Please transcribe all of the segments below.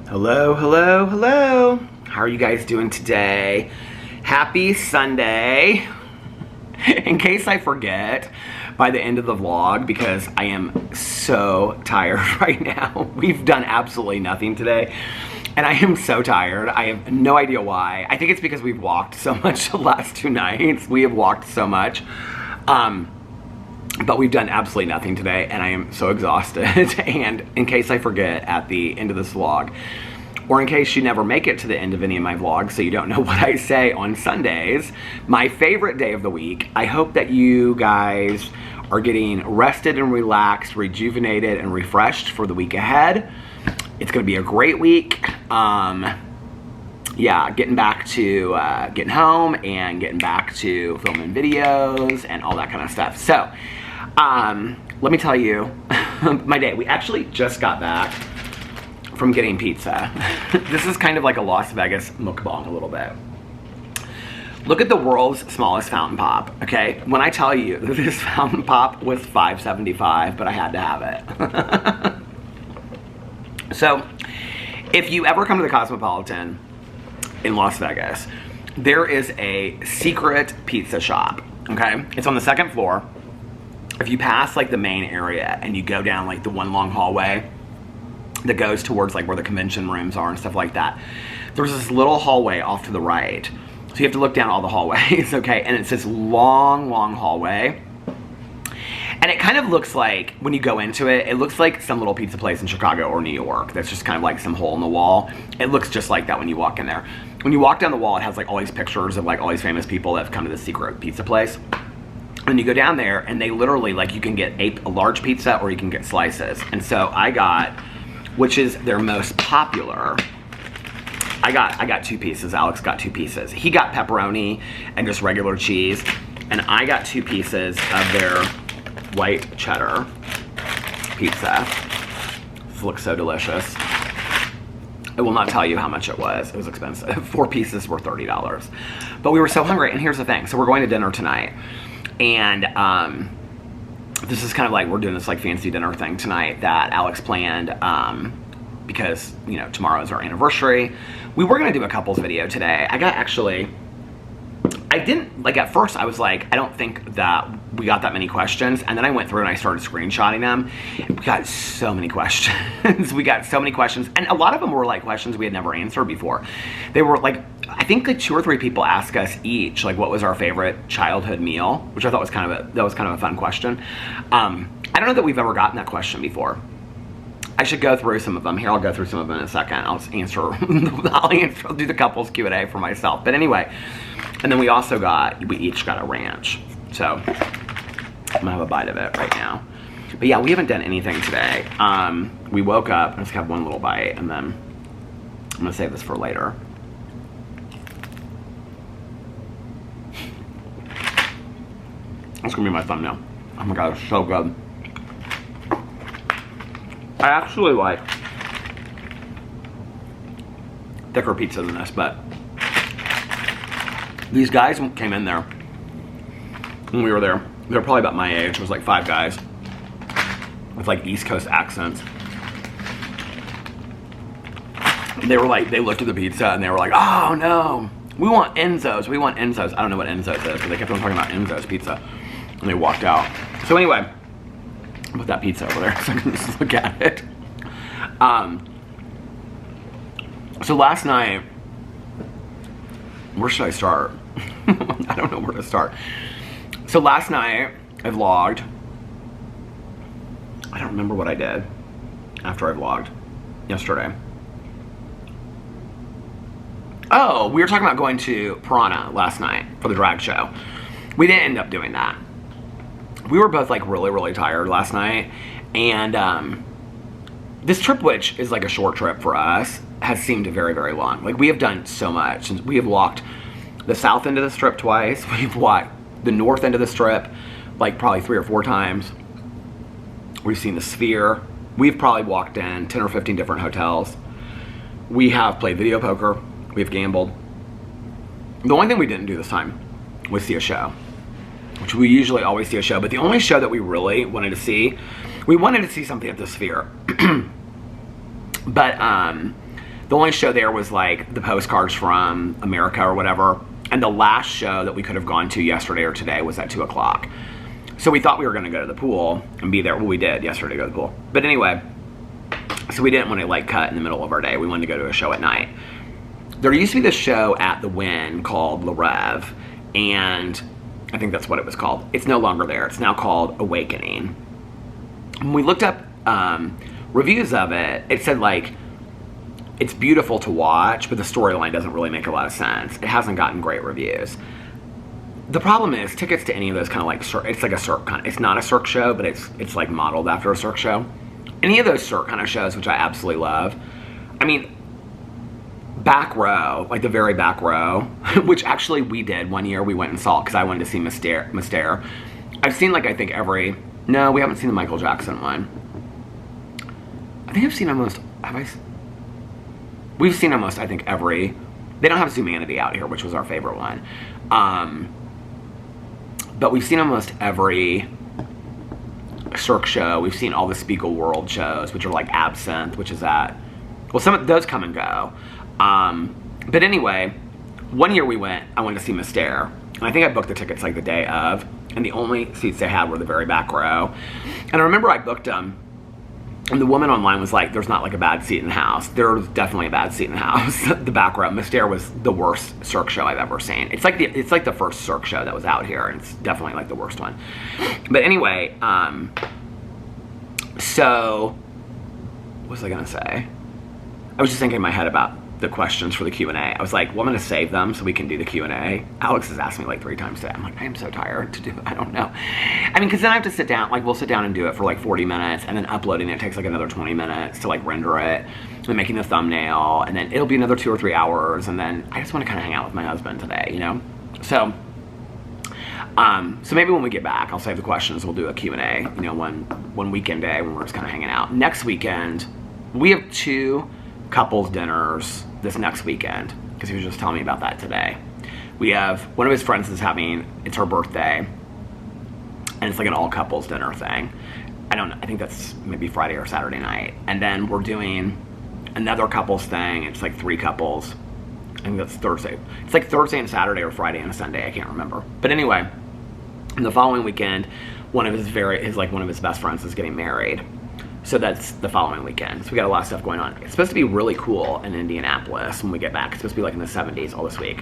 Hello, hello, hello. How are you guys doing today? Happy Sunday. In case I forget by the end of the vlog, because I am so tired right now. We've done absolutely nothing today, and I am so tired. I have no idea why. I think it's because we've walked so much the last 2 nights. We have walked so much. But we've done absolutely nothing today, and I am so exhausted. And in case I forget at the end of this vlog, or in case you never make it to the end of any of my vlogs, so you don't know what I say on Sundays, my favorite day of the week, I hope that you guys are getting rested and relaxed, rejuvenated and refreshed for the week ahead. It's gonna be a great week. Yeah, getting back to getting home and getting back to filming videos and all that kind of stuff. So, let me tell you my day. We actually just got back from getting pizza. This is kind of like a Las Vegas mukbang a little bit. Look at the world's smallest fountain pop, okay? When I tell you this fountain pop was $5.75, but I had to have it. So, if you ever come to the Cosmopolitan in Las Vegas, there is a secret pizza shop, okay? It's on the 2nd floor. If you pass like the main area and you go down like the one long hallway that goes towards like where the convention rooms are and stuff like that, there's this little hallway off to the right. So you have to look down all the hallways, okay? And it's this long, long hallway. And it kind of looks like, when you go into it, it looks like some little pizza place in Chicago or New York. That's just kind of like some hole in the wall. It looks just like that when you walk in there. When you walk down the wall, it has like all these pictures of like all these famous people that have come to this secret pizza place. And you go down there and they literally, like, you can get a large pizza or you can get slices. And so I got, which is their most popular, I got 2 pieces. Alex got 2 pieces. He got pepperoni and just regular cheese. And I got 2 pieces of their white cheddar pizza. This looks so delicious. I will not tell you how much it was. It was expensive. 4 pieces were $30. But we were so hungry, and here's the thing. So we're going to dinner tonight. And this is kind of like, we're doing this like fancy dinner thing tonight that Alex planned because, you know, tomorrow is our anniversary. We were going to do a couples video today. I didn't, like, at first I was like, I don't think that we got that many questions. And then I went through and I started screenshotting them. We got so many questions. We got so many questions. And a lot of them were like questions we had never answered before. They were like, I think like 2 or 3 people asked us each, like, what was our favorite childhood meal, which I thought was kind of a fun question. I don't know that we've ever gotten that question before. I should go through some of them. Here, I'll go through some of them in a second. I'll do the couples Q&A for myself. But anyway, and then we each got a ranch. So I'm gonna have a bite of it right now. But yeah, we haven't done anything today. We woke up, let's have one little bite, and then I'm gonna save this for later. That's gonna be my thumbnail. Oh my god, it's so good. I actually like thicker pizza than this, but these guys came in there when we were there. They were probably about my age. It was like 5 guys with like East Coast accents. And they were like, they looked at the pizza and they were like, oh no, we want Enzo's. We want Enzo's. I don't know what Enzo's is, but they kept on talking about Enzo's pizza. And they walked out. So anyway, I'll put that pizza over there so I can just look at it. So last night, where should I start? I don't know where to start. So last night, I vlogged. I don't remember what I did after I vlogged yesterday. Oh, we were talking about going to Piranha last night for the drag show. We didn't end up doing that. We were both like really, really tired last night. And this trip, which is like a short trip for us, has seemed very, very long. Like, we have done so much. We have walked the south end of the strip twice. We've walked the north end of the strip like probably 3 or 4 times. We've seen the Sphere. We've probably walked in 10 or 15 different hotels. We have played video poker. We've gambled. The only thing we didn't do this time was see a show, which we usually always see a show, but the only show that we really wanted to see, we wanted to see something at the Sphere. But The only show there was like the postcards from America or whatever. And the last show that we could have gone to yesterday or today was at 2 o'clock. So we thought we were going to go to the pool and be there. Well, we did yesterday, go to the pool. But anyway, so we didn't want to like cut in the middle of our day. We wanted to go to a show at night. There used to be this show at the Wynn called Le Rev, and I think that's what it was called. It's no longer there. It's now called Awakening. When we looked up reviews of it, it said like, it's beautiful to watch, but the storyline doesn't really make a lot of sense. It hasn't gotten great reviews. The problem is tickets to any of those kind of like, it's like a Cirque kind of, it's not a Cirque show, but it's like modeled after a Cirque show. Any of those Cirque kind of shows, which I absolutely love. I mean, back row, like the very back row, which actually we did one year. We went and saw it because I wanted to see Mystère. I've seen like, I think no, we haven't seen the Michael Jackson one. I think I've seen almost, we've seen almost, I think every, they don't have Zumanity out here, which was our favorite one. But we've seen almost every Cirque show. We've seen all the Spiegel World shows, which are like Absinthe, which is at, well, some of those come and go. But anyway, one year we went, I wanted to see Mystère, and I think I booked the tickets like the day of, and the only seats they had were the very back row. And I remember I booked them, and the woman online was like, there's not like a bad seat in the house. There was definitely a bad seat in the house. The back row. Mystère was the worst Cirque show I've ever seen. It's like the first Cirque show that was out here, and it's definitely like the worst one. But anyway, so what was I gonna say? I was just thinking in my head about the questions for the Q&A. I was like, well, I'm gonna save them so we can do the Q&A. Alex has asked me like 3 times today. I'm like, I am so tired to do it. I don't know. I mean, because then I have to sit down, like we'll sit down and do it for like 40 minutes, and then uploading it takes like another 20 minutes to like render it, and making the thumbnail, and then it'll be another 2 or 3 hours, and then I just want to kind of hang out with my husband today, you know? So maybe when we get back, I'll save the questions. We'll do a Q&A, you know, one weekend day when we're just kind of hanging out. Next weekend, we have 2 couples dinners this next weekend, because he was just telling me about that today. We have, one of his friends is having, it's her birthday, and it's like an all couples dinner thing. I don't know, I think that's maybe Friday or Saturday night. And then we're doing another couples thing. It's like 3 couples. I think that's Thursday. It's like Thursday and Saturday or Friday and a Sunday, I can't remember. But anyway, the following weekend, one of his best friends is getting married. So that's the following weekend. So we got a lot of stuff going on. It's supposed to be really cool in Indianapolis when we get back. It's supposed to be like in the 70s all this week.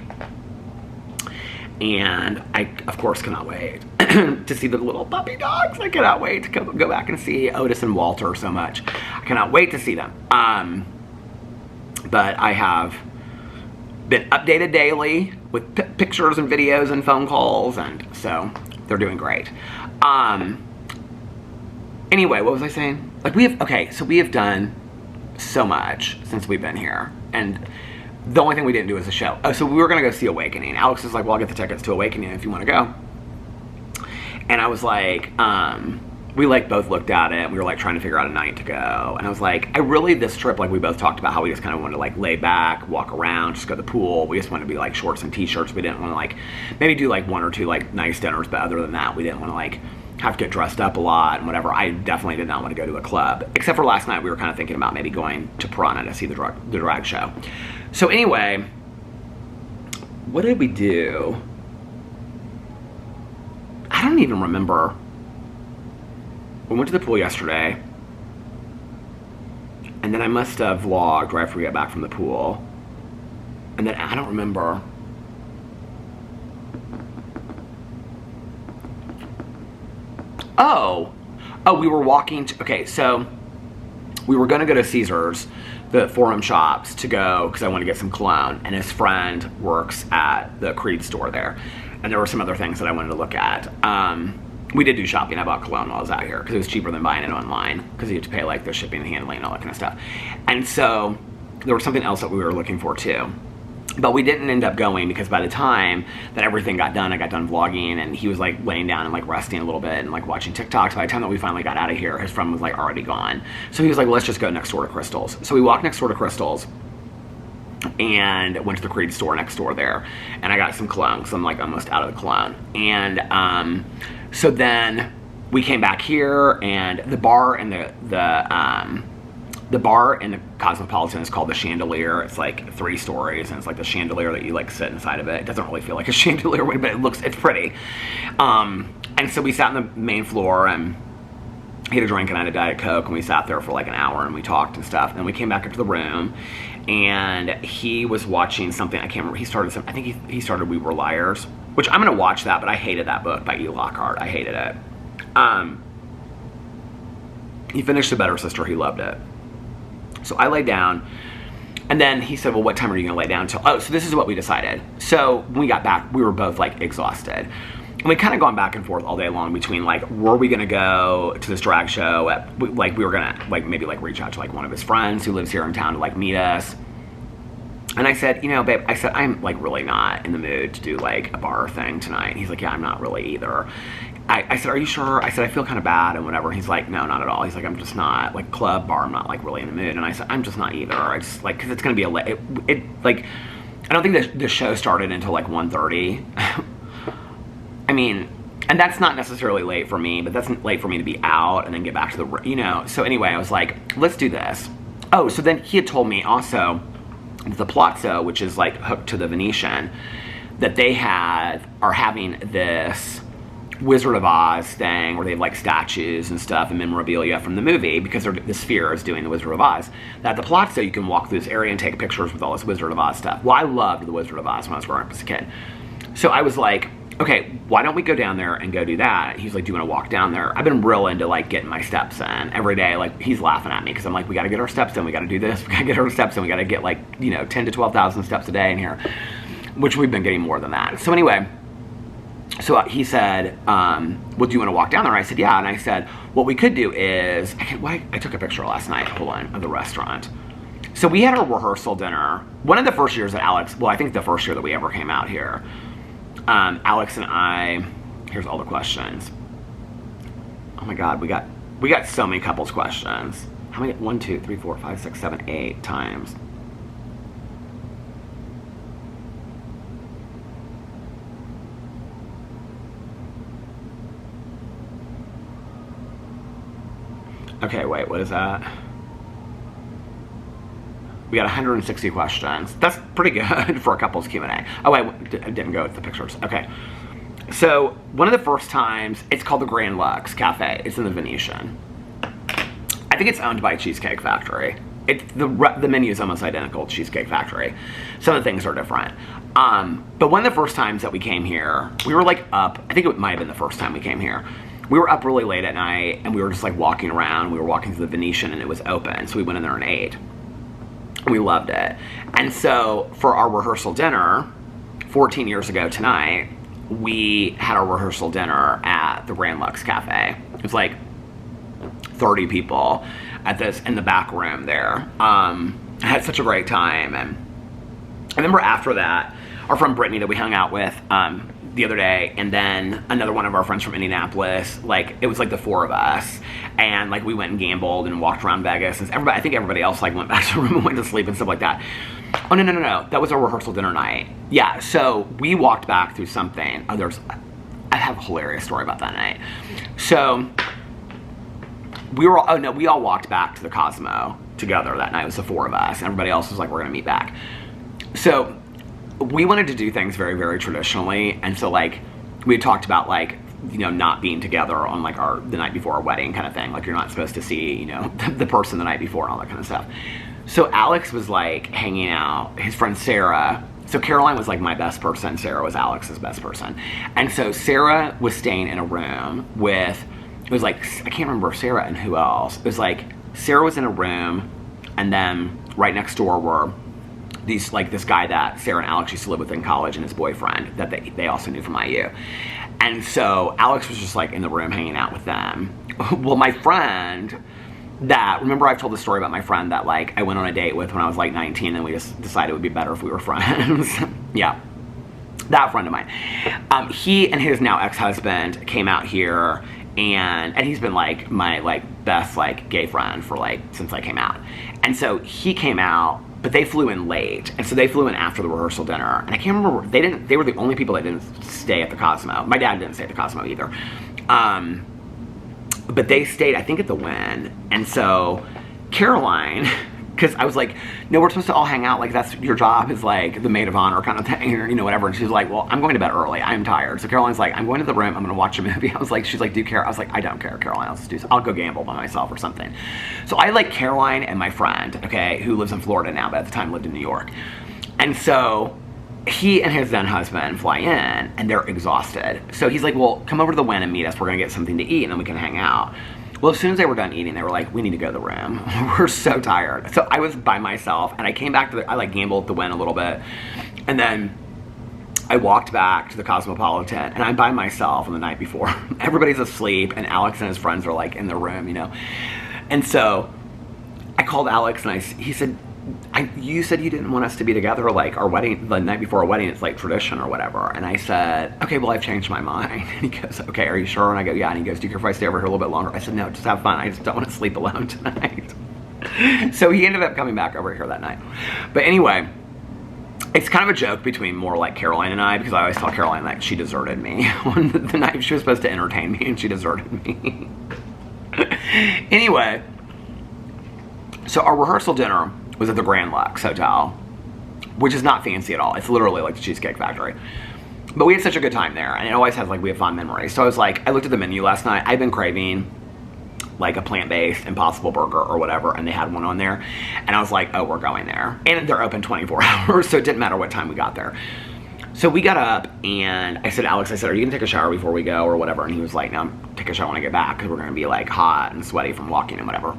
And I, of course, cannot wait to see the little puppy dogs. I cannot wait to go back and see Otis and Walter so much. I cannot wait to see them. But I have been updated daily with pictures and videos and phone calls, and so they're doing great. Anyway, what was I saying? Like we have done so much since we've been here, and the only thing we didn't do is a show. Oh, so we were gonna go see Awakening. Alex is like, well, I'll get the tickets to Awakening if you want to go. And I was like, we like both looked at it, and we were like trying to figure out a night to go. And I was like, this trip, like we both talked about how we just kind of wanted to like lay back, walk around, just go to the pool. We just wanted to be like shorts and t-shirts. We didn't want to like maybe do like 1 or 2 like nice dinners, but other than that, we didn't want to like have to get dressed up a lot and whatever. I definitely did not want to go to a club, except for last night we were kind of thinking about maybe going to Piranha to see the drag show. So anyway, what did we do? I don't even remember. We went to the pool yesterday, and then I must have vlogged right after we got back from the pool, and then I don't remember. Oh, we were walking to, okay, so we were gonna go to Caesars, the Forum Shops, to go, because I want to get some cologne, and his friend works at the Creed store there, and there were some other things that I wanted to look at. We did do shopping. I bought cologne while I was out here, because it was cheaper than buying it online, because you had to pay like the shipping and handling and all that kind of stuff. And so there was something else that we were looking for too. But we didn't end up going, because by the time that everything got done, I got done vlogging, and he was like laying down and like resting a little bit and like watching TikToks. By the time that we finally got out of here, his friend was like already gone. So he was like, well, let's just go next door to Crystal's. So we walked next door to Crystal's and went to the Creed store next door there. And I got some cologne, because I'm like almost out of the cologne. And so then we came back here, and the bar in the the bar in the Cosmopolitan is called the Chandelier. It's like 3 stories, and it's like the chandelier that you like sit inside of it. It doesn't really feel like a chandelier, but it's pretty. And so we sat on the main floor, and he had a drink and I had a Diet Coke, and we sat there for like an hour and we talked and stuff. And then we came back up to the room, and he was watching something. I can't remember. I think he started We Were Liars, which I'm gonna watch that, but I hated that book by E. Lockhart. I hated it. He finished The Better Sister. He loved it. So I laid down, and then he said, well, what time are you gonna lay down till? Oh, so this is what we decided. So when we got back, we were both like exhausted. And we kind of gone back and forth all day long between like, were we gonna go to this drag show? We were gonna like maybe like reach out to like one of his friends who lives here in town to like meet us. And I said, you know, babe, I said, I'm like really not in the mood to do like a bar thing tonight. He's like, yeah, I'm not really either. I said, are you sure? I said, I feel kind of bad and whatever. He's like, no, not at all. He's like, I'm just not, like club, bar, I'm not like really in the mood. And I said, I'm just not either. I just like, cause it's gonna be like, I don't think that the show started until like 1:30. I mean, and that's not necessarily late for me, but that's late for me to be out and then get back to the, you know. So anyway, I was like, let's do this. Oh, so then he had told me also the Palazzo, which is like hooked to the Venetian, that they are having this Wizard of Oz thing where they have like statues and stuff and memorabilia from the movie, because the Sphere is doing the Wizard of Oz. That the Palazzo, you can walk through this area and take pictures with all this Wizard of Oz stuff. Well, I loved the Wizard of Oz when I was growing up as a kid. So I was like, okay, why don't we go down there and go do that? He's like, do you want to walk down there? I've been real into like getting my steps in every day. Like he's laughing at me because I'm like, we got to get our steps in. We got to do this. We got to get our steps in. We got to get like, you know, 10 to 12,000 steps a day in here, which we've been getting more than that. So anyway, so he said, well, do you want to walk down there? I said, yeah. And I said, what we could do is, I took a picture last night, hold on, of the restaurant. So we had our rehearsal dinner. One of the first years that Alex, well, I think the first year that we ever came out here, Alex and I, here's all the questions. Oh my God, we got so many couples questions. How many? 1, 2, 3, 4, 5, 6, 7, 8 times. Okay, wait, what is that? We got 160 questions. That's pretty good for a couple's Q&A. Oh, I didn't go with the pictures. Okay. So, one of the first times, it's called the Grand Lux Cafe. It's in the Venetian. I think it's owned by Cheesecake Factory. The menu is almost identical to Cheesecake Factory. Some of the things are different. But one of the first times that we came here, we were like up, I think it might have been the first time we came here. We were up really late at night, and we were just like walking around. We were walking through the Venetian, and it was open. So we went in there and ate. We loved it. And so for our rehearsal dinner, 14 years ago tonight, we had our rehearsal dinner at the Grand Lux Cafe. It was like 30 people in the back room there. I had such a great time. And I remember after that, our friend Brittany that we hung out with the other day, and then another one of our friends from Indianapolis, like it was like the 4 of us, and like we went and gambled and walked around Vegas, and I think everybody else like went back to the room and went to sleep and stuff like that. Oh no, that was our rehearsal dinner night. Yeah, so we walked back through something. I have a hilarious story about that night. So we all walked back to the Cosmo together that night. It was the 4 of us, and everybody else was like, we're gonna meet back. So we wanted to do things very, very traditionally, and so like we had talked about like, you know, not being together on like the night before our wedding kind of thing. Like you're not supposed to see, you know, the person the night before and all that kind of stuff. So Alex was like hanging out, his friend Sarah. So Caroline was like my best person, Sarah was Alex's best person. And so Sarah was staying in a room with, it was like, I can't remember Sarah and who else. It was like, Sarah was in a room, and then right next door were this guy that Sarah and Alex used to live with in college, and his boyfriend that they also knew from IU. And so Alex was just like in the room hanging out with them. Well, my friend remember I've told the story about my friend that like I went on a date with when I was like 19, and we just decided it would be better if we were friends. Yeah, that friend of mine. He and his now ex-husband came out here, and he's been like my like best like gay friend for like since I came out. And so he came out, but they flew in late, and so they flew in after the rehearsal dinner. And I can't remember, they were the only people that didn't stay at the Cosmo. My dad didn't stay at the Cosmo either. But they stayed, I think, at the Wynn. And so Caroline, because I was like, no, we're supposed to all hang out. Like, that's your job, is like the maid of honor kind of thing, or, you know, whatever. And she's like, well, I'm going to bed early. I'm tired. So Caroline's like, I'm going to the room. I'm going to watch a movie. I was like, she's like, do you care? I was like, I don't care, Caroline. I'll go gamble by myself or something. So I like Caroline and my friend, okay, who lives in Florida now, but at the time lived in New York. And so he and his then husband fly in, and they're exhausted. So he's like, well, come over to the Wynn and meet us. We're going to get something to eat, and then we can hang out. Well, as soon as they were done eating, they were like, we need to go to the room. We're so tired. So I was by myself, and I came back I like gambled at the Wynn a little bit. And then I walked back to the Cosmopolitan, and I'm by myself on the night before. Everybody's asleep, and Alex and his friends are like in the room, you know. And so I called Alex, and he said, you said you didn't want us to be together, like our wedding, the night before our wedding, it's like tradition or whatever. And I said, okay, well, I've changed my mind. And he goes, okay, are you sure? And I go, yeah. And he goes, do you care if I stay over here a little bit longer? I said, no, just have fun. I just don't want to sleep alone tonight. So he ended up coming back over here that night. But anyway, it's kind of a joke between more like Caroline and I, because I always tell Caroline like she deserted me on the night she was supposed to entertain me, and she deserted me. Anyway, so our rehearsal dinner was at the Grand Lux Hotel, which is not fancy at all. It's literally like the Cheesecake Factory. But we had such a good time there, and it always has like, we have fond memories. So I was like, I looked at the menu last night. I've been craving like a plant-based Impossible Burger or whatever, and they had one on there. And I was like, oh, we're going there. And they're open 24 hours, so it didn't matter what time we got there. So we got up, and I said, Alex, are you gonna take a shower before we go or whatever? And he was like, no, take a shower when I get back, because we're gonna be like hot and sweaty from walking and whatever.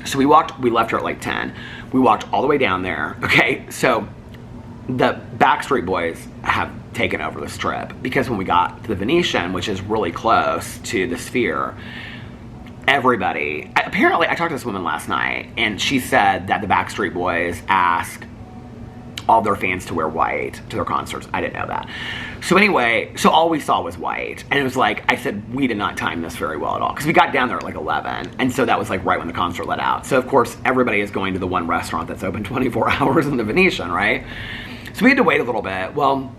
So we left her at like 10. We walked all the way down there. Okay, so the Backstreet Boys have taken over the Strip, because when we got to the Venetian, which is really close to the Sphere, apparently, I talked to this woman last night, and she said that the Backstreet Boys ask all their fans to wear white to their concerts. I didn't know that. So anyway, so all we saw was white. And it was like, I said, we did not time this very well at all. Because we got down there at like 11. And so that was like right when the concert let out. So of course, everybody is going to the one restaurant that's open 24 hours in the Venetian, right? So we had to wait a little bit. Well,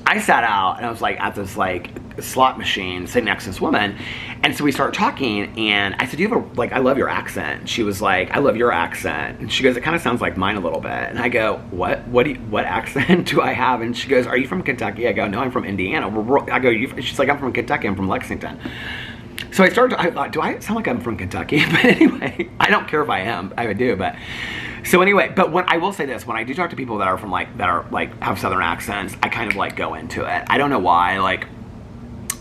I sat out, and I was like at this like slot machine sitting next to this woman. And so we started talking, and I said, do you have I love your accent. She was like, I love your accent. And she goes, it kind of sounds like mine a little bit. And I go, what accent do I have? And she goes, are you from Kentucky? I go, no, I'm from Indiana. I go, she's like, I'm from Kentucky, I'm from Lexington. So I thought, do I sound like I'm from Kentucky? But anyway, I don't care if I am, I do, but. So anyway, but I will say this, when I do talk to people that are from have Southern accents, I kind of like go into it. I don't know why, like,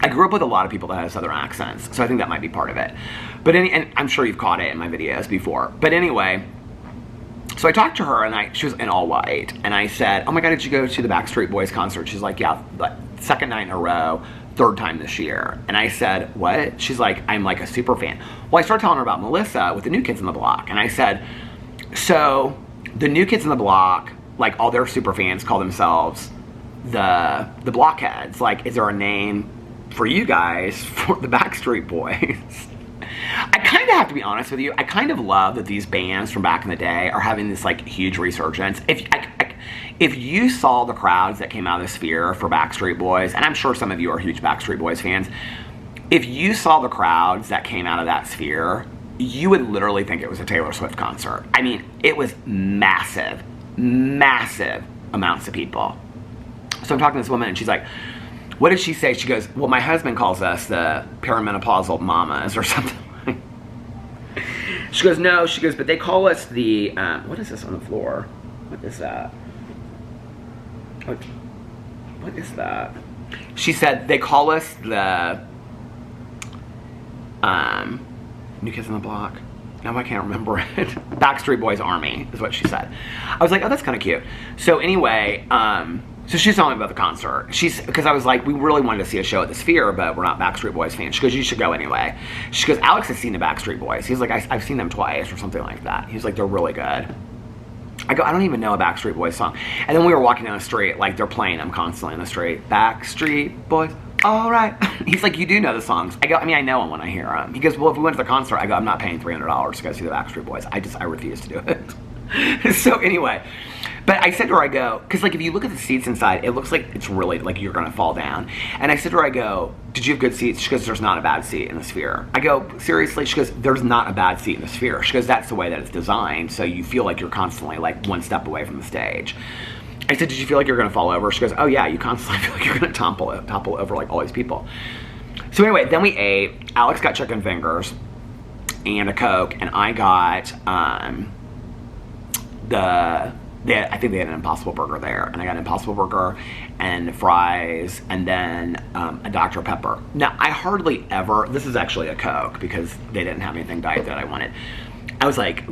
I grew up with a lot of people that have Southern accents, so I think that might be part of it. But and I'm sure you've caught it in my videos before. But anyway, so I talked to her, and she was in all white, and I said, oh my God, did you go to the Backstreet Boys concert? She's like, yeah, like, second night in a row, third time this year. And I said, what? She's like, I'm like a super fan. Well, I started telling her about Melissa with the New Kids on the Block, and I said, so the New Kids on the Block, like all their super fans call themselves the Blockheads. Like, is there a name for you guys for the Backstreet Boys? I kind of have to be honest with you. I kind of love that these bands from back in the day are having this like huge resurgence. If you saw the crowds that came out of the Sphere for Backstreet Boys, and I'm sure some of you are huge Backstreet Boys fans, if you saw the crowds that came out of that Sphere, you would literally think it was a Taylor Swift concert. I mean, it was massive, massive amounts of people. So I'm talking to this woman, and she's like, what did she say? She goes, well, my husband calls us the perimenopausal mamas or something. She goes, no. She goes, but they call us the, what is this on the floor? What is that? What is that? She said, they call us the, New Kids on the Block. Now I can't remember it. Backstreet Boys Army is what she said. I was like, oh, that's kind of cute. So anyway, so she's telling me about the concert. Because I was like, we really wanted to see a show at the Sphere, but we're not Backstreet Boys fans. She goes, you should go anyway. She goes, Alex has seen the Backstreet Boys. He's like, I've seen them twice or something like that. He's like, they're really good. I go, I don't even know a Backstreet Boys song. And then we were walking down the street, like they're playing them constantly in the street. Backstreet Boys, all right. He's like, you do know the songs. I go, I mean, I know them when I hear them. He goes, well, if we went to the concert, I go, I'm not paying $300 to go see the Backstreet Boys. I refuse to do it. So anyway, But I said to her, I go, because like if you look at the seats inside, it looks like it's really like you're gonna fall down. And I said to her, I go, did you have good seats? She goes, there's not a bad seat in the Sphere. I go, seriously? She goes, there's not a bad seat in the Sphere. She goes, that's the way that it's designed, so you feel like you're constantly like one step away from the stage. I said, did you feel like you're gonna fall over? She goes, oh yeah, you constantly feel like you're gonna topple over like all these people. So anyway, then we ate. Alex got chicken fingers and a Coke, and I got I think they had an Impossible Burger there, and I got an Impossible Burger and fries, and then a Dr. Pepper. Now, I hardly ever, this is actually a Coke because they didn't have anything diet that I wanted. I was like,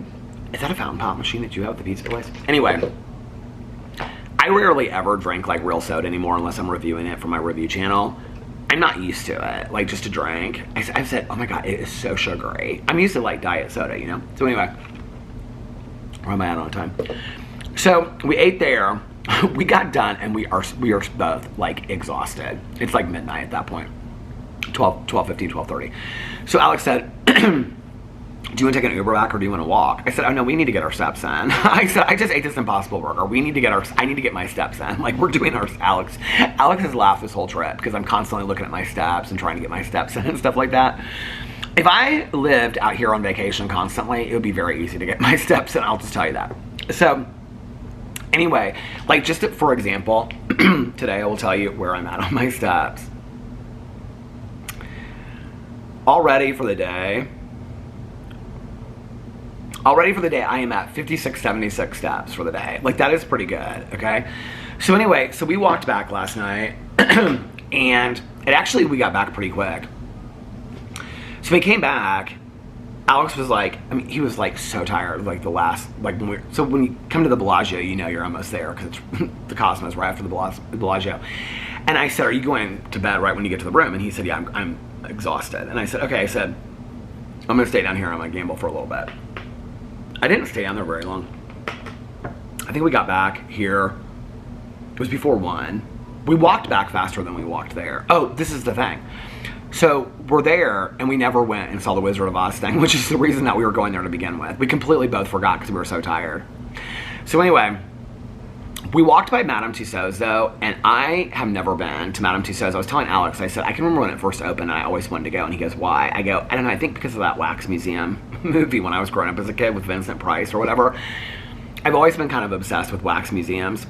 is that a fountain pop machine that you have at the pizza place? Anyway, I rarely ever drink like real soda anymore unless I'm reviewing it for my review channel. I'm not used to it, like just to drink. I've said, oh my God, it is so sugary. I'm used to like diet soda, you know? So anyway, where am I at on time? So we ate there, we got done, and we are both like exhausted. It's like midnight at that point, 12:15, 12:30. So Alex said, do you want to take an Uber back or do you want to walk? I said, oh no, we need to get our steps in. I said, I just ate this Impossible Burger. I need to get my steps in. Like we're doing our, Alex has laughed this whole trip because I'm constantly looking at my steps and trying to get my steps in and stuff like that. If I lived out here on vacation constantly, it would be very easy to get my steps in. I'll just tell you that. So anyway, like just for example, today I will tell you where I'm at on my steps. Already for the day, I am at 5676 steps for the day. Like that is pretty good, okay? So anyway, so we walked back last night and we got back pretty quick. So we came back, Alex was like, I mean, he was like so tired, like when you come to the Bellagio, you know you're almost there because it's the Cosmos right after the Bellagio. And I said, are you going to bed right when you get to the room? And he said, yeah, I'm exhausted. And I said, okay, I said, I'm gonna stay down here and I'm gonna gamble for a little bit. I didn't stay down there very long. I think we got back here, it was before 1. We walked back faster than we walked there. Oh, this is the thing. So we're there and we never went and saw the Wizard of Oz thing, which is the reason that we were going there to begin with. We completely both forgot because we were so tired. So anyway, we walked by Madame Tussauds though, and I have never been to Madame Tussauds. I was telling Alex, I said, I can remember when it first opened and I always wanted to go, and he goes, why? I go, I don't know, I think because of that Wax Museum movie when I was growing up as a kid with Vincent Price or whatever. I've always been kind of obsessed with wax museums.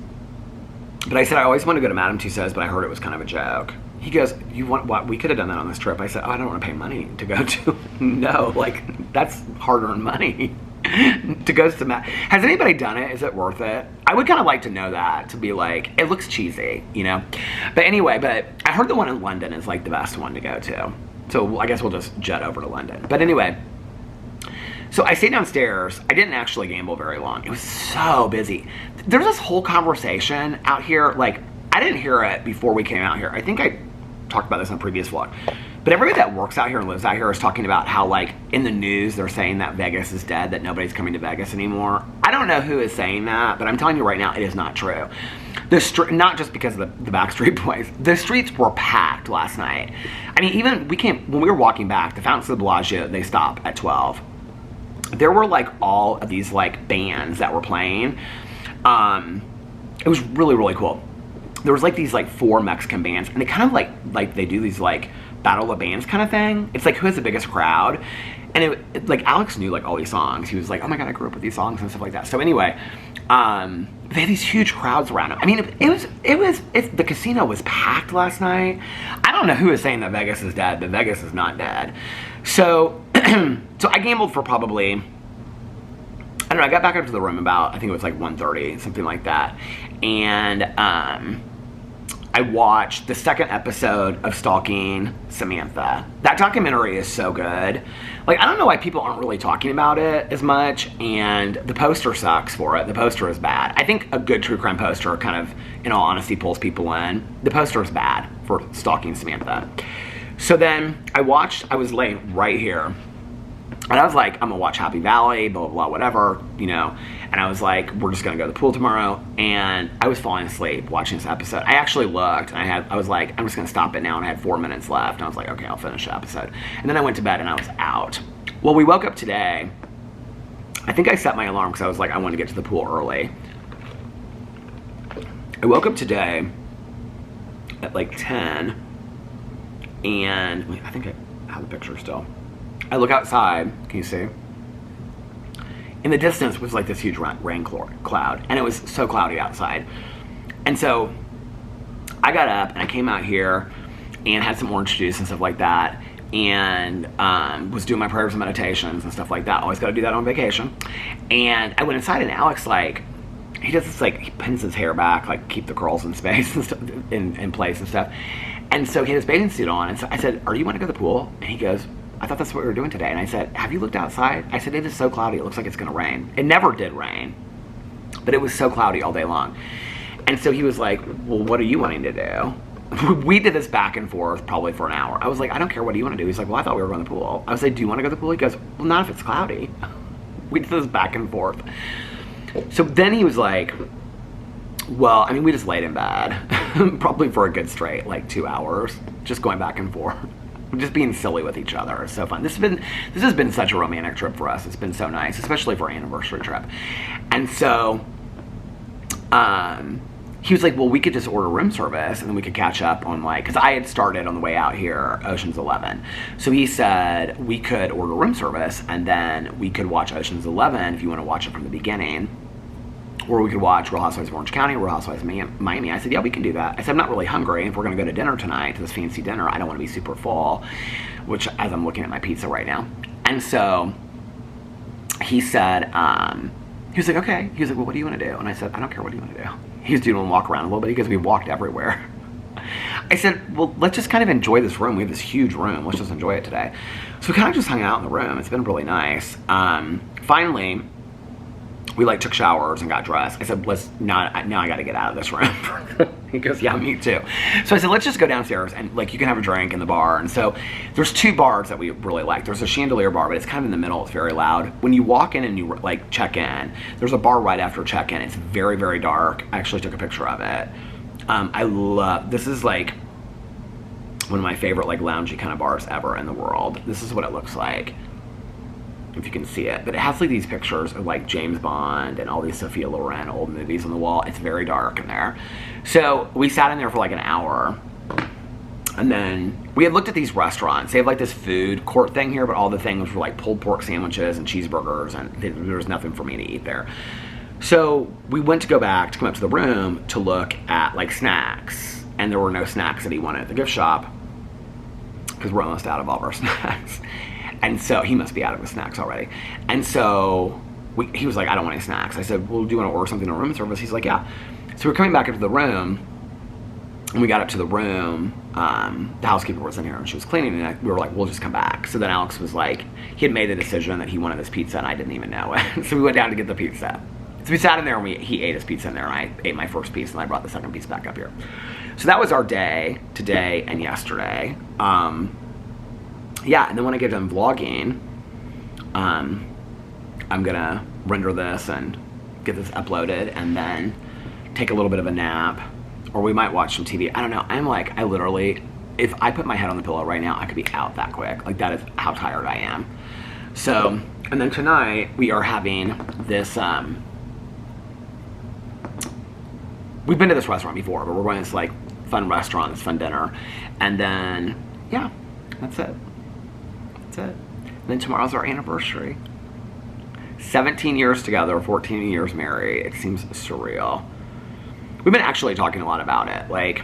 But I said, I always wanted to go to Madame Tussauds, but I heard it was kind of a joke. He goes, you want what? We could have done that on this trip. I said, oh, I don't want to pay money to go to. No, like that's hard-earned money to go to. Has anybody done it? Is it worth it? I would kind of like to know that, to be like, it looks cheesy, you know? But anyway, but I heard the one in London is like the best one to go to. So I guess we'll just jet over to London. But anyway, so I stayed downstairs. I didn't actually gamble very long. It was so busy. There's this whole conversation out here, like, I didn't hear it before we came out here. I think I talked about this in a previous vlog. But everybody that works out here and lives out here is talking about how, like, in the news, they're saying that Vegas is dead, that nobody's coming to Vegas anymore. I don't know who is saying that, but I'm telling you right now, it is not true. Not just because of the Backstreet Boys. The streets were packed last night. I mean, even when we were walking back, the Fountains of the Bellagio, they stop at 12. There were, like, all of these, like, bands that were playing. It was really, really cool. There was like these like 4 Mexican bands, and they kind of like they do these like battle of bands kind of thing. It's like who has the biggest crowd, and like Alex knew like all these songs. He was like, oh my God, I grew up with these songs and stuff like that. So anyway, they had these huge crowds around them. I mean, the casino was packed last night. I don't know who is saying that Vegas is dead, but Vegas is not dead. So so I gambled for probably, I don't know, I got back up to the room about, I think it was like 1:30, something like that. And I watched the second episode of Stalking Samantha. That documentary is so good. Like, I don't know why people aren't really talking about it as much, and the poster sucks for it. The poster is bad. I think a good true crime poster kind of, in all honesty, pulls people in. The poster is bad for Stalking Samantha. So then I was laying right here, and I was like, I'm gonna watch Happy Valley, blah, blah, blah, whatever, you know. And I was like, we're just gonna go to the pool tomorrow. And I was falling asleep watching this episode. I actually looked, and I was like, I'm just gonna stop it now. And I had 4 minutes left. And I was like, okay, I'll finish the episode. And then I went to bed, and I was out. Well, we woke up today. I think I set my alarm because I was like, I want to get to the pool early. I woke up today at like 10, and wait, I think I have the picture still. I look outside, can you see? In the distance was like this huge rain cloud, and it was so cloudy outside. And so I got up and I came out here and had some orange juice and stuff like that, and was doing my prayers and meditations and stuff like that. Always got to do that on vacation. And I went inside, and Alex, like, he does this, like, he pins his hair back, like, keep the curls in space and stuff, in place and stuff. And so he had his bathing suit on, and so I said, "Are you want to go to the pool?" And he goes, "I thought that's what we were doing today." And I said, "Have you looked outside?" I said, "It is so cloudy, it looks like it's going to rain." It never did rain, but it was so cloudy all day long. And so he was like, "Well, what are you wanting to do?" We did this back and forth probably for an hour. I was like, "I don't care, what do you want to do?" He's like, "Well, I thought we were going to the pool." I was like, "Do you want to go to the pool?" He goes, "Well, not if it's cloudy." We did this back and forth. So then he was like, well, I mean, we just laid in bed, probably for a good straight, like 2 hours, just going back and forth, just being silly with each other. It's so fun. This has been such a romantic trip for us. It's been so nice, especially for our anniversary trip. And so, he was like, "Well, we could just order room service, and then we could catch up on, like," because I had started on the way out here, Ocean's 11. So he said we could order room service, and then we could watch Ocean's 11 if you want to watch it from the beginning. Or we could watch Real Housewives of Orange County, Real Housewives of Miami. I said, "Yeah, we can do that." I said, "I'm not really hungry. If we're going to go to dinner tonight, to this fancy dinner, I don't want to be super full," which, as I'm looking at my pizza right now. And so he said, he was like, "Okay." He was like, "Well, what do you want to do?" And I said, "I don't care. What do you want to do?" He was doing a walk around a little bit because we walked everywhere. I said, "Well, let's just kind of enjoy this room. We have this huge room. Let's just enjoy it today." So we kind of just hung out in the room. It's been really nice. Finally, we like took showers and got dressed. I said, now I got to get out of this room. He goes, "Yeah, me too." So I said, "Let's just go downstairs, and like you can have a drink in the bar." And so there's 2 bars that we really like. There's a chandelier bar, but it's kind of in the middle. It's very loud. When you walk in and you like check in, there's a bar right after check in. It's very, very dark. I actually took a picture of it. I love, this is like one of my favorite like loungy kind of bars ever in the world. This is what it looks like, if you can see it. But it has like these pictures of like James Bond and all these Sophia Loren old movies on the wall. It's very dark in there. So we sat in there for like an hour, and then we had looked at these restaurants. They have like this food court thing here, but all the things were like pulled pork sandwiches and cheeseburgers, and there was nothing for me to eat there. So we went to come up to the room to look at like snacks, and there were no snacks that he wanted at the gift shop because we're almost out of all of our snacks. And so he must be out of his snacks already. And so he was like, "I don't want any snacks." I said, "Well, do you want to order something on room service?" He's like, "Yeah." So we're coming back up to the room, and we got up to the room. The housekeeper was in here, and she was cleaning, and we were like, "We'll just come back." So then Alex was like, he had made the decision that he wanted this pizza, and I didn't even know it. So we went down to get the pizza. So we sat in there, and he ate his pizza in there, and I ate my first piece, and I brought the second piece back up here. So that was our day, today and yesterday. Yeah, and then when I get done vlogging, I'm gonna render this and get this uploaded, and then take a little bit of a nap, or we might watch some TV. I don't know. I literally, if I put my head on the pillow right now, I could be out that quick. Like, that is how tired I am. So, and then tonight we are having this, we've been to this restaurant before, but we're going to this like fun restaurant, this fun dinner, and then, yeah, that's it. That's it. And then tomorrow's our anniversary. 17 years together, 14 years married. It seems surreal. We've been actually talking a lot about it. Like,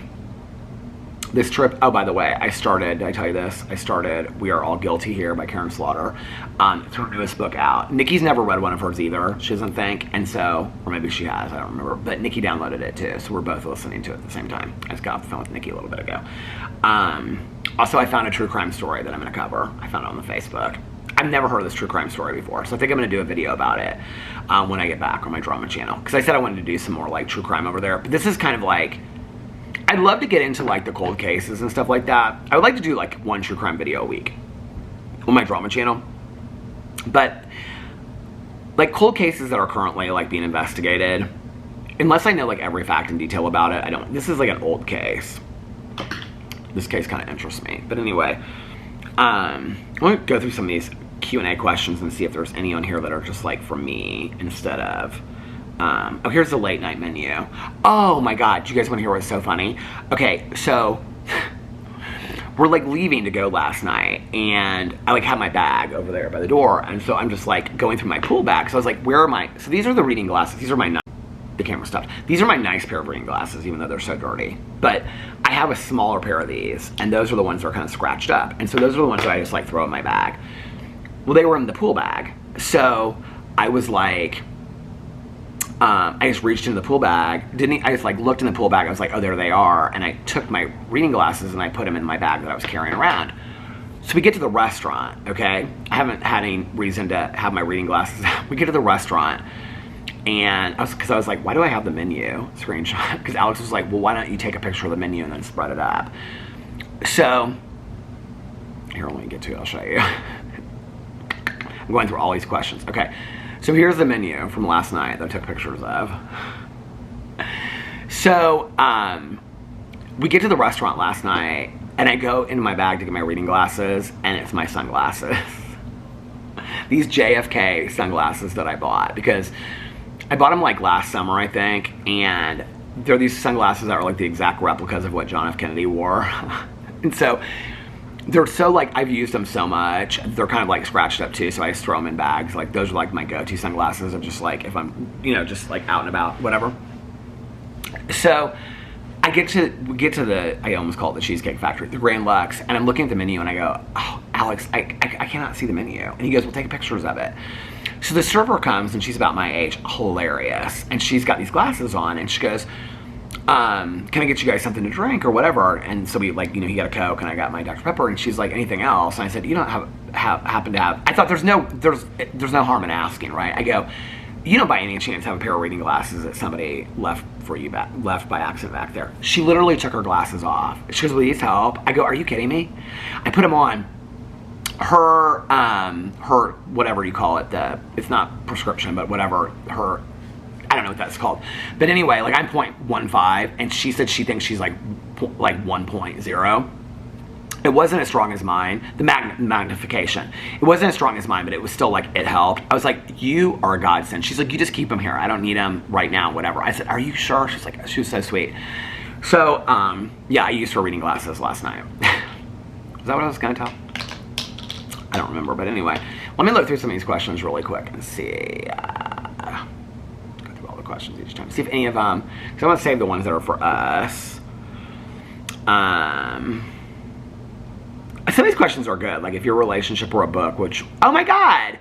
this trip, oh, by the way, did I tell you this? I started We Are All Guilty Here by Karen Slaughter. It's her newest book out. Nikki's never read one of hers either, she doesn't think, and so, or maybe she has, I don't remember, but Nikki downloaded it too, so we're both listening to it at the same time. I just got off the phone with Nikki a little bit ago. Also, I found a true crime story that I'm going to cover. I found it on the Facebook. I've never heard of this true crime story before, so I think I'm going to do a video about it when I get back on my drama channel, because I said I wanted to do some more like true crime over there, but this is kind of like, I'd love to get into like the cold cases and stuff like that. I would like to do like one true crime video a week on my drama channel, but like cold cases that are currently like being investigated, unless I know like every fact and detail about it, I don't. This is like an old case. This case kind of interests me, but anyway, I'm going to go through some of these Q&A questions and see if there's any on here that are just like for me instead of Oh, here's the late night menu. Oh my God, do you guys want to hear what's so funny? Okay, so we're like leaving to go last night, and I like have my bag over there by the door, and so I'm just like going through my pool bag. So I was like, where are my, so these are the reading glasses. These are my, the camera stopped. These are my nice pair of reading glasses, even though they're so dirty. But I have a smaller pair of these, and those are the ones that are kind of scratched up. And so those are the ones that I just like throw in my bag. Well, they were in the pool bag. So I was like, I just reached into the pool bag. I just like looked in the pool bag. I was like, oh, there they are. And I took my reading glasses and I put them in my bag that I was carrying around. So we get to the restaurant, okay? I haven't had any reason to have my reading glasses. We get to the restaurant, and because I was like, why do I have the menu screenshot? Because Alex was like, well, why don't you take a picture of the menu and then spread it up? So here, let me get to it. I'll show you. I'm going through all these questions. Okay, so here's the menu from last night that I took pictures of. So we get to the restaurant last night, and I go into my bag to get my reading glasses, and it's my sunglasses. These JFK sunglasses that I bought, because I bought them like last summer, I think, and they're these sunglasses that are like the exact replicas of what John F. Kennedy wore. And so they're so like, I've used them so much, they're kind of like scratched up too, so I just throw them in bags. Like those are like my go-to sunglasses of just like, if I'm, you know, just like out and about, whatever. So we get to the, I almost call it the Cheesecake Factory, the Grand Lux, and I'm looking at the menu and I go, oh, Alex, I cannot see the menu. And he goes, well, take pictures of it. So the server comes, and she's about my age, hilarious, and she's got these glasses on, and she goes, can I get you guys something to drink or whatever? And so we like, you know, he got a Coke and I got my Dr. Pepper, and she's like, anything else? And I said, you don't happen to have, I thought there's no harm in asking, right? I go, you don't by any chance have a pair of reading glasses that somebody left by accident back there? She literally took her glasses off. She goes, will these help? I go, are you kidding me? I put them on. Her whatever you call it, it's not prescription, but whatever, her, I don't know what that's called. But anyway, like I'm 0.15, and she said she thinks she's like 1.0. It wasn't as strong as mine, the magnification. It wasn't as strong as mine, but it was still like, it helped. I was like, you are a godsend. She's like, you just keep them here. I don't need them right now, whatever. I said, are you sure? She's like, she was so sweet. So, yeah, I used her reading glasses last night. Is that what I was gonna tell? I don't remember, but anyway. Let me look through some of these questions really quick and see. Go through all the questions each time. See if any of them, because I want to save the ones that are for us. Some of these questions are good, like if your relationship were a book, which, oh my God,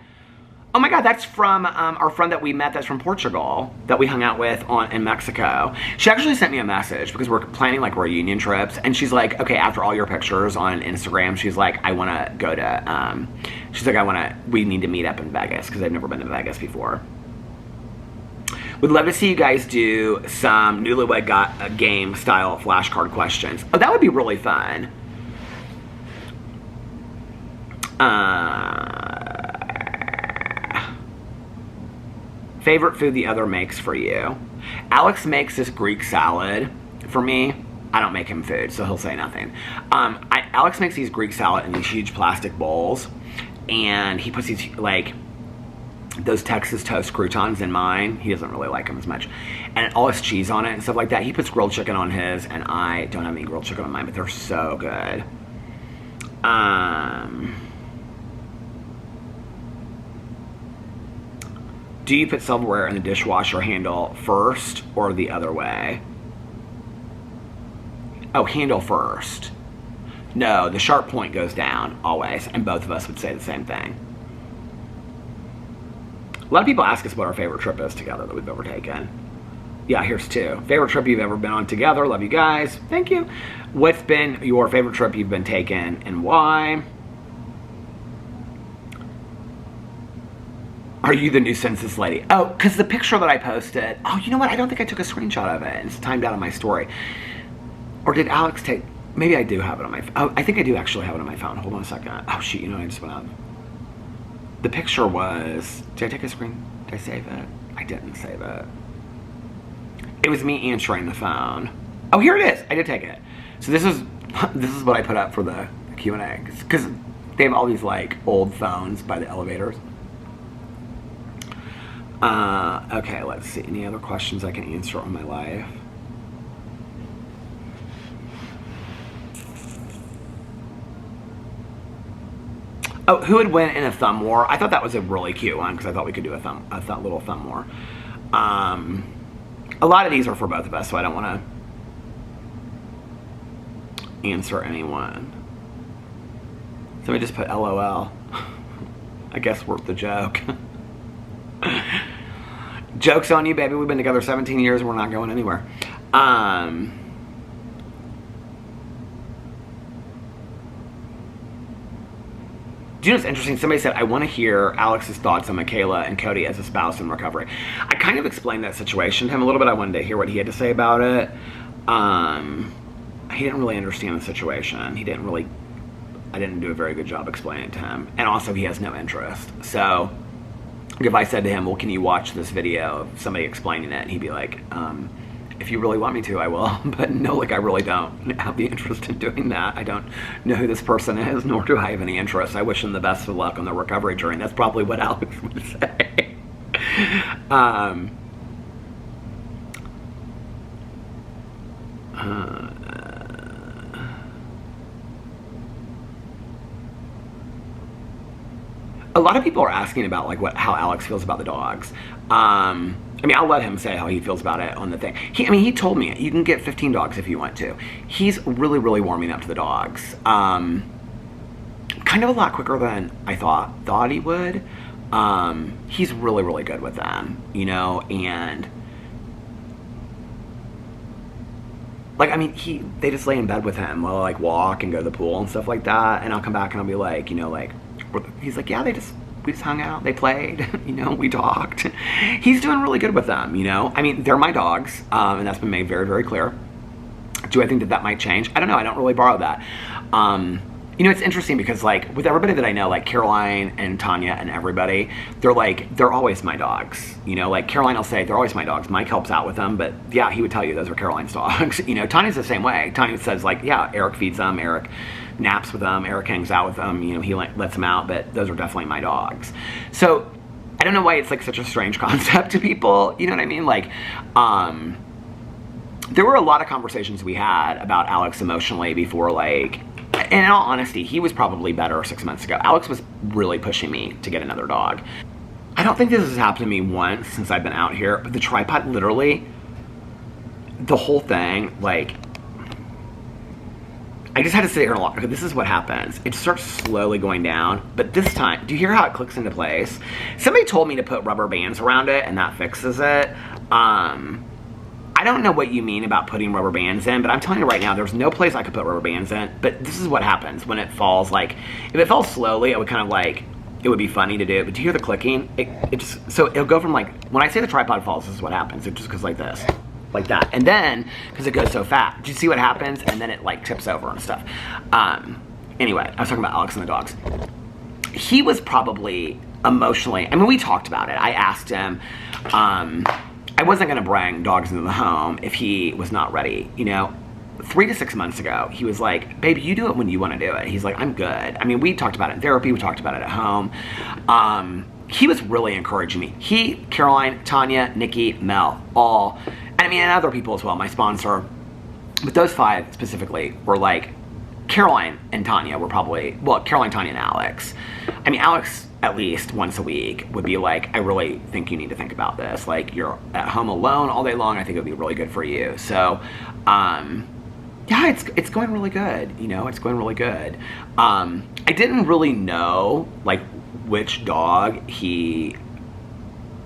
that's from our friend that we met that's from Portugal, that we hung out with in Mexico. She actually sent me a message because we're planning like reunion trips, and she's like, okay, after all your pictures on Instagram, she's like, I want to go to, she's like, we need to meet up in Vegas, because I've never been to Vegas before. Would love to see you guys do some Newlywed Game style flashcard questions. Oh, that would be really fun. Favorite food the other makes for you? Alex makes this Greek salad for me. I don't make him food, so he'll say nothing. Alex makes these Greek salad in these huge plastic bowls, and he puts these like those Texas toast croutons in mine. He doesn't really like them as much, and all his cheese on it and stuff like that. He puts grilled chicken on his, and I don't have any grilled chicken on mine, but they're so good. Do you put silverware in the dishwasher handle first or the other way? Oh, handle first. No, the sharp point goes down always, and both of us would say the same thing. A lot of people ask us what our favorite trip is together that we've ever taken. Yeah, here's two. Favorite trip you've ever been on together. Love you guys. Thank you. What's been your favorite trip you've been taken and why? Are you the new census lady? Oh, because the picture that I posted, oh, you know what? I don't think I took a screenshot of it. It's timed out on my story. Or did Alex take, maybe I do have it on my phone. Oh, I think I do actually have it on my phone. Hold on a second. Oh, shoot, you know what? I just went out. The picture was, did I take a screen? Did I save it? I didn't save it. It was me answering the phone. Oh, here it is. I did take it. So this is what I put up for the Q&A. Because they have all these like old phones by the elevators. Okay, let's see. Any other questions I can answer on my life? Oh, who would win in a thumb war? I thought that was a really cute one because I thought we could do a little thumb war. A lot of these are for both of us, so I don't want to answer anyone. Somebody just put LOL. I guess worth the joke. Joke's on you, baby. We've been together 17 years and we're not going anywhere. Do you know what's interesting? Somebody said, I want to hear Alex's thoughts on Michaela and Cody as a spouse in recovery. I kind of explained that situation to him a little bit. I wanted to hear what he had to say about it. He didn't really understand the situation. I didn't do a very good job explaining it to him. And also, he has no interest. So, if I said to him, well, can you watch this video of somebody explaining it? And he'd be like, if you really want me to, I will. But no, like, I really don't have the interest in doing that. I don't know who this person is, nor do I have any interest. I wish them the best of luck on their recovery journey. That's probably what Alex would say. A lot of people are asking about like how Alex feels about the dogs. I mean, I'll let him say how he feels about it on the thing. He told me you can get 15 dogs if you want to. He's really, really warming up to the dogs. Kind of a lot quicker than I thought he would. He's really, really good with them, you know, and like, I mean, they just lay in bed with him while I like walk and go to the pool and stuff like that. And I'll come back and I'll be like, you know, like, he's like, yeah, we just hung out, they played, you know, we talked. He's doing really good with them, you know. I mean, they're my dogs, and that's been made very, very clear. Do I think that might change? I don't know, I don't really borrow that. You know, it's interesting because like with everybody that I know, like Caroline and Tanya and everybody, they're always my dogs. You know, like Caroline will say, they're always my dogs. Mike helps out with them, but yeah, he would tell you those are Caroline's dogs. You know, Tanya's the same way. Tanya says like, yeah, Eric feeds them, Eric naps with them, Eric hangs out with them, you know, he lets them out, but those are definitely my dogs. So I don't know why it's like such a strange concept to people, you know what I mean? Like, there were a lot of conversations we had about Alex emotionally before, like, and in all honesty, he was probably better 6 months ago. Alex was really pushing me to get another dog. I don't think this has happened to me once since I've been out here, but the tripod, literally, the whole thing, like, I just had to sit here and watch. This is what happens. It starts slowly going down, but this time, do you hear how it clicks into place? Somebody told me to put rubber bands around it, and that fixes it. I don't know what you mean about putting rubber bands in, but I'm telling you right now, there's no place I could put rubber bands in, but this is what happens when it falls. Like, if it falls slowly, it would kind of like, it would be funny to do, but do you hear the clicking? It just, so it'll go from like, when I say the tripod falls, this is what happens. It just goes like this. Like that, and then because it goes so fast, do you see what happens? And then it like tips over and stuff. Anyway, I was talking about Alex and the dogs. He was probably emotionally, I mean, we talked about it. I asked him, I wasn't going to bring dogs into the home if he was not ready. You know, 3 to 6 months ago, he was like, babe, you do it when you want to do it. He's like, I'm good. I mean, we talked about it in therapy. We talked about it at home. He was really encouraging me. He, Caroline, Tanya, Nikki, Mel, all, and I mean, and other people as well, my sponsor. But those 5 specifically were like, Caroline and Tanya were probably, well, Caroline, Tanya, and Alex. I mean, Alex, at least once a week, would be like, I really think you need to think about this. Like, you're at home alone all day long. I think it would be really good for you. So, yeah, it's going really good. You know, it's going really good. I didn't really know, like, which dog he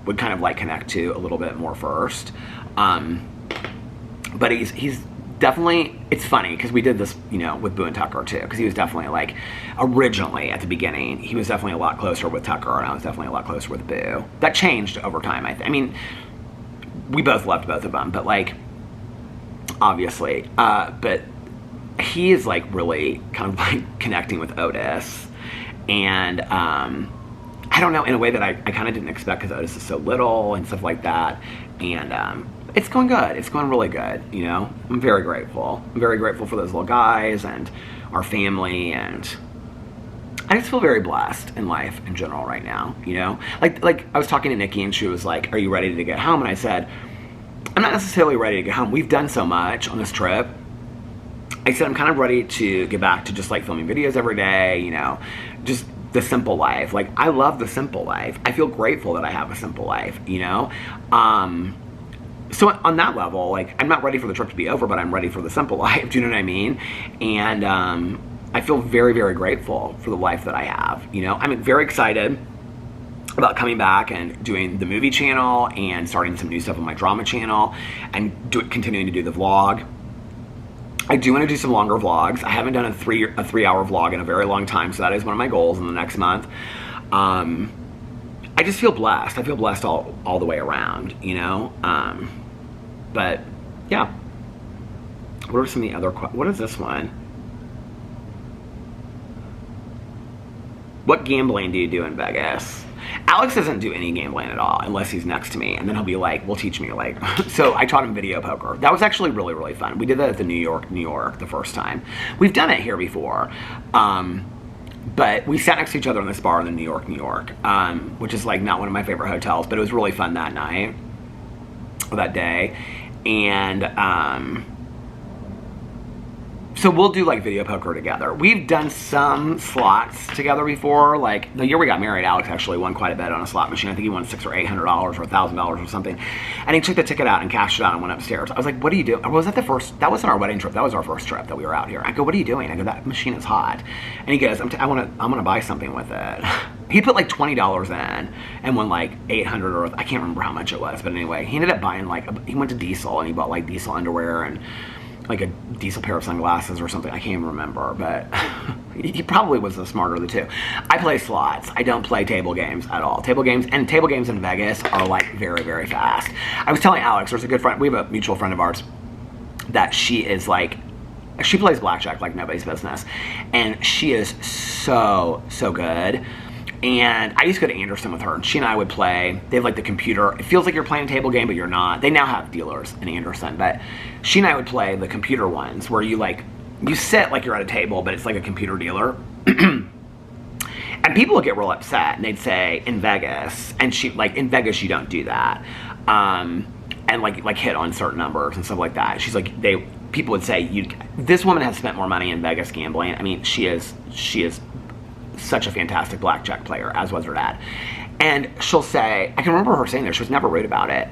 would kind of, like, connect to a little bit more first. But he's definitely, it's funny because we did this, you know, with Boo and Tucker too, because he was definitely like, originally at the beginning, he was definitely a lot closer with Tucker, and I was definitely a lot closer with Boo. That changed over time, I mean, we both loved both of them, but like, obviously, but he is like really kind of like connecting with Otis, and I don't know, in a way that I kind of didn't expect, because Otis is so little and stuff like that, and it's going good. It's going really good, you know? I'm very grateful. I'm very grateful for those little guys and our family, and I just feel very blessed in life in general right now, you know? Like I was talking to Nikki and she was like, are you ready to get home? And I said, I'm not necessarily ready to get home. We've done so much on this trip. I said, I'm kind of ready to get back to just like filming videos every day, you know, just the simple life. Like, I love the simple life. I feel grateful that I have a simple life, you know? So on that level, like, I'm not ready for the trip to be over, but I'm ready for the simple life. Do you know what I mean? And I feel very, very grateful for the life that I have, you know? I'm very excited about coming back and doing the movie channel and starting some new stuff on my drama channel and continuing to do the vlog. I do want to do some longer vlogs. I haven't done a 3-hour vlog in a very long time, so that is one of my goals in the next month. I just feel blessed. I feel blessed all the way around, you know? But, yeah. What are some of the other questions? What is this one? What gambling do you do in Vegas? Alex doesn't do any gambling at all unless he's next to me, and then he'll be like, well, teach me, like. So I taught him video poker. That was actually really, really fun. We did that at the New York, the first time. We've done it here before, but we sat next to each other in this bar in the New York, which is like not one of my favorite hotels, but it was really fun that night, or that day, and so we'll do like video poker together. We've done some slots together before. Like the year we got married, Alex actually won quite a bit on a slot machine. I think he won $600 or $800 or $1,000 or something. And he took the ticket out and cashed it out and went upstairs. I was like, what are you doing? Was that the first? That wasn't our wedding trip. That was our first trip that we were out here. I go, what are you doing? I go, that machine is hot. And he goes, I'm gonna buy something with it. He put like $20 in and won like 800 or I can't remember how much it was. But anyway, he ended up buying like he went to Diesel and he bought like Diesel underwear and like a Diesel pair of sunglasses or something. I can't even remember, but he probably was the smarter of the two. I play slots. I don't play table games at all. Table games in Vegas are like very, very fast. I was telling Alex, there's a good friend, we have a mutual friend of ours that she plays blackjack like nobody's business. And she is so, so good. And I used to go to Anderson with her, and she and I would play. They have like the computer. It feels like you're playing a table game, but you're not. They now have dealers in Anderson, but she and I would play the computer ones where you sit like you're at a table, but it's like a computer dealer. And people would get real upset, and they'd say in Vegas, and in Vegas you don't do that, and like hit on certain numbers and stuff like that. She's like people would say this woman has spent more money in Vegas gambling. I mean, she is such a fantastic blackjack player, as was her dad. And she'll say, I can remember her saying this, she was never rude about it,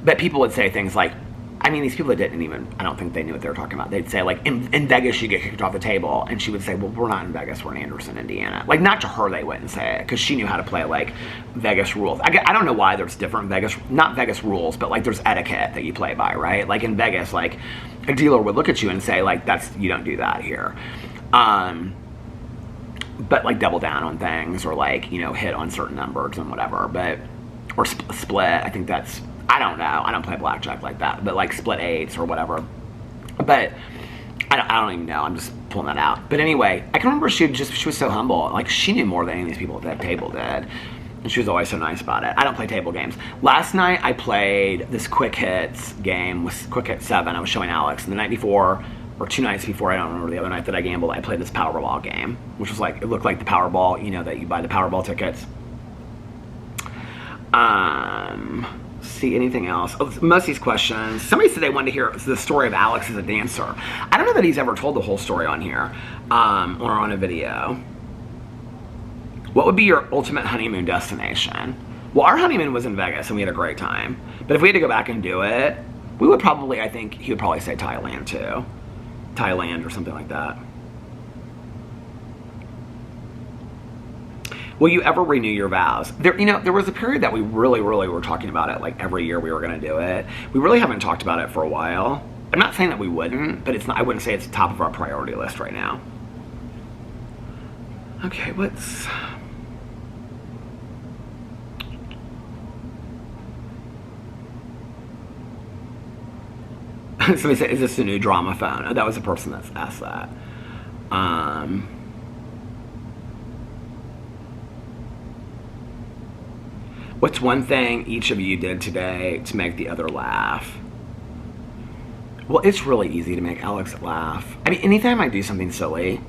but people would say things like, I mean, these people that didn't even, I don't think they knew what they were talking about. They'd say like, in Vegas you get kicked off the table, and she would say, well, we're not in Vegas, we're in Anderson, Indiana. Like, not to her they wouldn't say it, because she knew how to play like Vegas rules. I don't know why there's different not Vegas rules, but like there's etiquette that you play by, right? Like in Vegas, like a dealer would look at you and say like, you don't do that here. But like double down on things, or like, you know, hit on certain numbers and whatever, or split. I think that's, I don't know. I don't play blackjack like that, but like split eights or whatever. But I don't even know. I'm just pulling that out. But anyway, I can remember she was so humble. Like, she knew more than any of these people at that table did. And she was always so nice about it. I don't play table games. Last night I played this quick hits game with Quick Hit 7. I was showing Alex. And the night before, or 2 nights before, I don't remember the other night that I gambled, I played this Powerball game, which was like, it looked like the Powerball, you know, that you buy the Powerball tickets. See, anything else? Oh, most of these questions, somebody said they wanted to hear the story of Alex as a dancer. I don't know that he's ever told the whole story on here, or on a video. What would be your ultimate honeymoon destination? Well, our honeymoon was in Vegas and we had a great time. But if we had to go back and do it, we would probably, I think he would probably say Thailand too. Thailand or something like that. Will you ever renew your vows? There was a period that we really, really were talking about it, like every year we were gonna do it. We really haven't talked about it for a while. I'm not saying that we wouldn't, but I wouldn't say it's top of our priority list right now. Okay, what's... Somebody said, is this a new drama phone? Oh, that was the person that's asked that. What's one thing each of you did today to make the other laugh? Well, it's really easy to make Alex laugh. I mean, anytime I do something silly,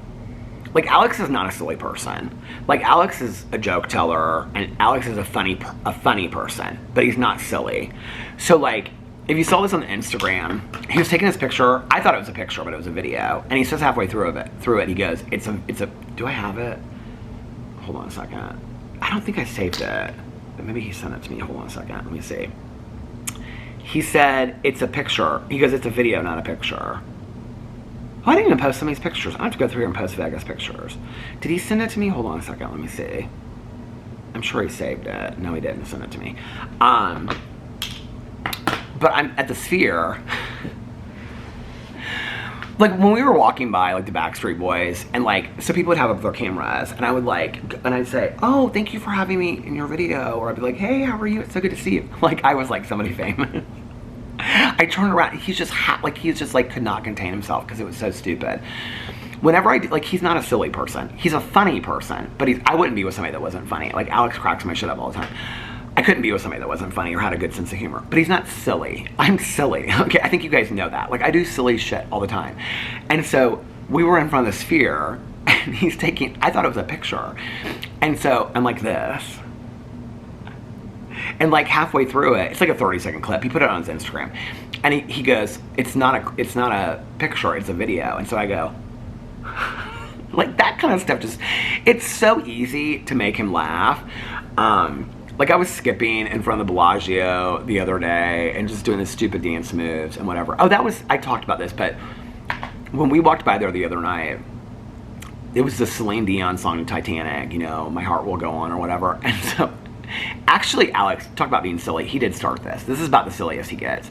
Like, Alex is not a silly person. Like, Alex is a joke teller, and Alex is a funny person, but he's not silly. So, like, if you saw this on Instagram, he was taking this picture. I thought it was a picture, but it was a video. And he says halfway through it, he goes, it's a, do I have it? Hold on a second. I don't think I saved it, but maybe he sent it to me. Hold on a second, let me see. He said, it's a picture. He goes, it's a video, not a picture. Oh, I didn't even post some of these pictures. I have to go through here and post Vegas pictures. Did he send it to me? Hold on a second, let me see. I'm sure he saved it. No, he didn't send it to me. But I'm at the Sphere. Like, when we were walking by, like, the Backstreet Boys, and, like, so people would have up their cameras, and I would, like, and I'd say, oh, thank you for having me in your video, or I'd be like, hey, how are you? It's so good to see you. Like, I was, like, somebody famous. I turned around, he's just, like, could not contain himself, because it was so stupid. Whenever I do, like, he's not a silly person. He's a funny person, but I wouldn't be with somebody that wasn't funny. Like, Alex cracks my shit up all the time. I couldn't be with somebody that wasn't funny or had a good sense of humor. But he's not silly. I'm silly. Okay, I think you guys know that. Like, I do silly shit all the time. And so we were in front of the Sphere, and he's taking, I thought it was a picture. And so I'm like this. And like halfway through it, it's like a 30-second clip. He put it on his Instagram. And he goes, it's not a picture, it's a video. And so I go, like, that kind of stuff just, it's so easy to make him laugh. Like, I was skipping in front of the Bellagio the other day and just doing the stupid dance moves and whatever. Oh, I talked about this, but when we walked by there the other night, it was the Celine Dion song, Titanic, you know, My Heart Will Go On or whatever. And so, actually, Alex, talk about being silly. He did start this. This is about the silliest he gets.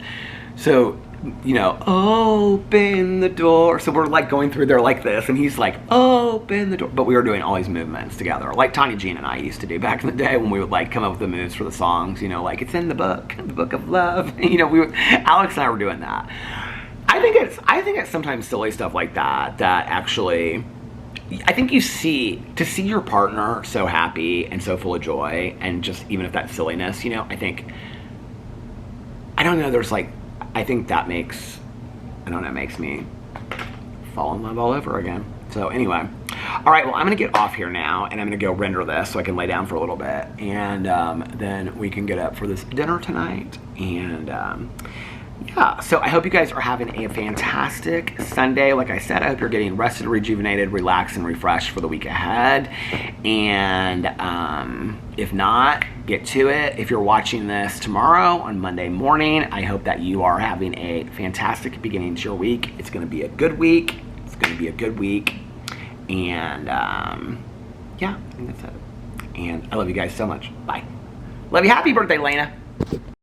So, you know, open the door. So we're like going through there like this, and he's like, open the door. But we were doing all these movements together, like Tiny Jean and I used to do back in the day when we would like come up with the moves for the songs, you know, like it's in the book of love. You know, Alex and I were doing that. I think it's sometimes silly stuff like that actually, I think to see your partner so happy and so full of joy, and just even if that's silliness, you know, I don't know, there's like, I think that makes me fall in love all over again. So anyway, all right, well, I'm gonna get off here now, and I'm gonna go render this so I can lay down for a little bit, and then we can get up for this dinner tonight. And yeah, so I hope you guys are having a fantastic Sunday. Like I said, I hope you're getting rested, rejuvenated, relaxed, and refreshed for the week ahead. And if not, get to it. If you're watching this tomorrow on Monday morning, I hope that you are having a fantastic beginning to your week. It's going to be a good week. And yeah, I think that's it. And I love you guys so much. Bye. Love you. Happy birthday, Lena.